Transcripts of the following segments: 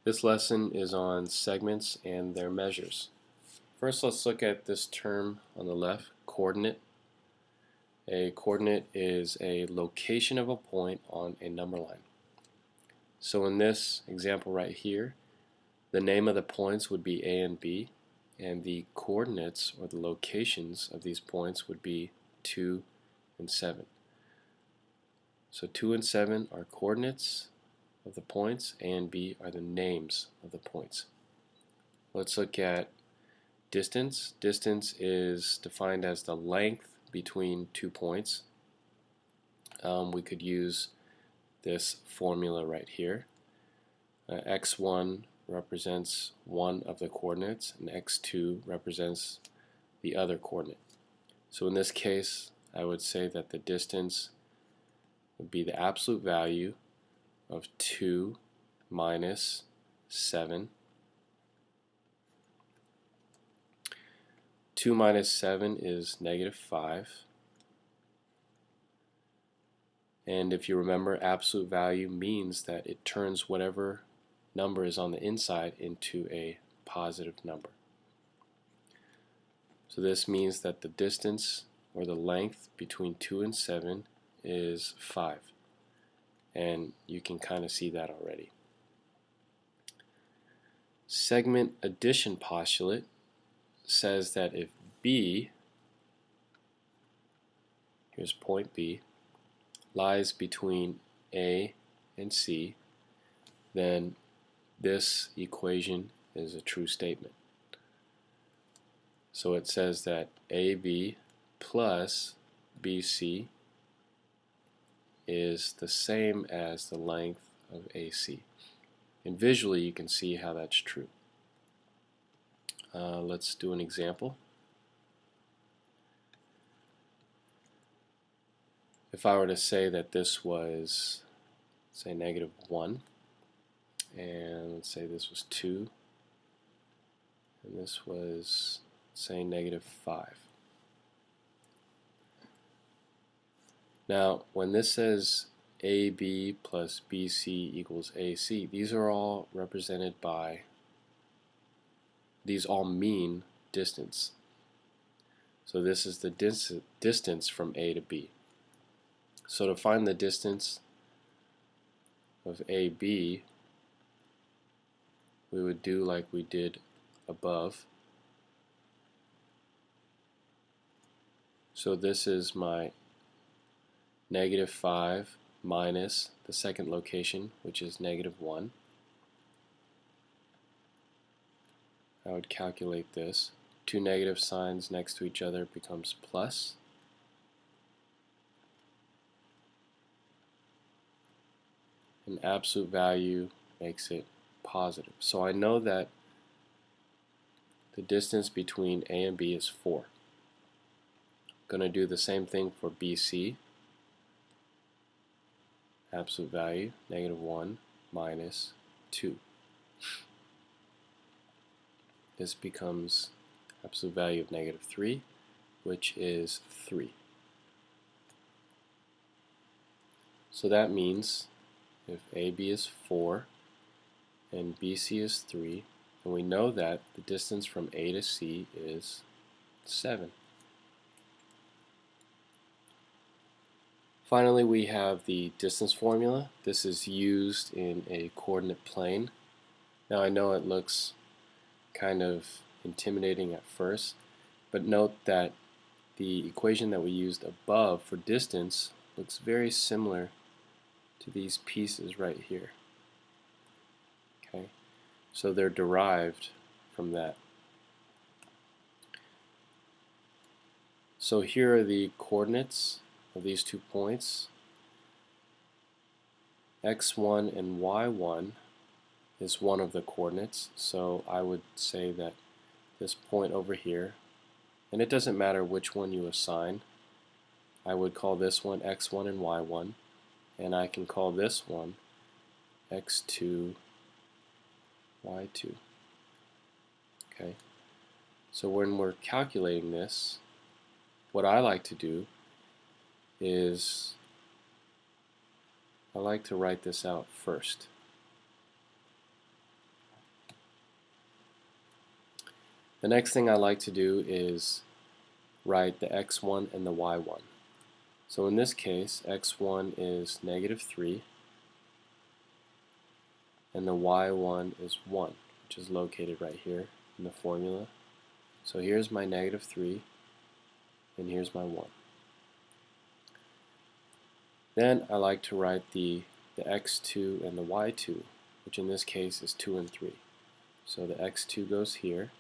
This lesson is on segments and their measures. First, let's look at this term on the left, coordinate. A coordinate is a location of a point on a number line. So in this example right here, the name of the points would be A and B, and the coordinates or the locations of these points would be 2 and 7. So 2 and 7 are coordinates of the points, A and B are the names of the points. Let's look at distance. Distance is defined as the length between 2 points. We could use this formula right here. x1 represents one of the coordinates and x2 represents the other coordinate. So in this case, I would say that the distance would be the absolute value of 2 minus 7. 2 minus 7 is negative 5. And if you remember, absolute value means that it turns whatever number is on the inside into a positive number. So this means that the distance or the length between 2 and 7 is 5. And you can kind of see that already. Segment addition postulate says that if B, here's point B, lies between A and C, then this equation is a true statement. So it says that AB plus BC is the same as the length of AC. And visually you can see how that's true. Let's do an example. If I were to say that this was, say, negative 1, and let's say this was 2, and this was, say, negative 5. Now, when this says AB plus BC equals AC, these are all represented by, these all mean distance. So this is the distance from A to B. So to find the distance of AB, we would do like we did above. So this is my negative 5 minus the second location, which is negative 1. I would calculate this. Two negative signs next to each other becomes plus. An absolute value makes it positive. So I know that the distance between A and B is 4. I'm going to do the same thing for BC. Absolute value, negative 1 minus 2. This becomes absolute value of negative 3, which is 3. So that means if AB is 4 and BC is 3, then we know that the distance from A to C is 7. Finally, we have the distance formula. This is used in a coordinate plane. Now I know it looks kind of intimidating at first, but note that the equation that we used above for distance looks very similar to these pieces right here. Okay, so they're derived from that. So here are the coordinates of these 2 points. x1 and y1 is one of the coordinates, so I would say that this point over here, and it doesn't matter which one you assign, I would call this one x1 and y1, and I can call this one x2, y2. Okay, so when we're calculating this, what I like to do is I like to write this out first. The next thing I like to do is write the x1 and the y1. So in this case, x1 is -3 and the y1 is 1, which is located right here in the formula. So here's my -3 and here's my 1. Then I like to write the x2 and the y2, which in this case is 2 and 3. So the x2 goes here,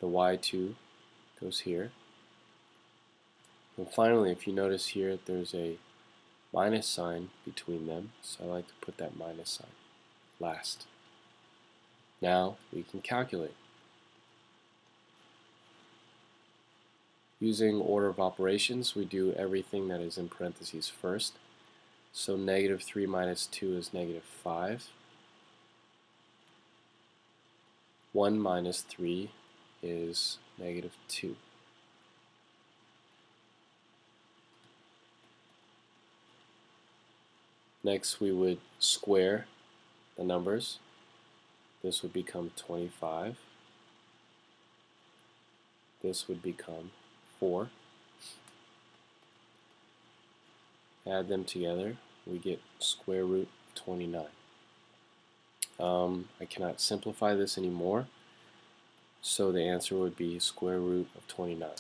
the y2 goes here, and finally, if you notice here, there's a minus sign between them, so I like to put that minus sign last. Now we can calculate. Using order of operations, we do everything that is in parentheses first. So -3 minus 2 is -5. 1 minus 3 is -2. Next we would square the numbers. This would become 25. This would become 4. Add them together, we get square root of 29. I cannot simplify this anymore, so the answer would be square root of 29.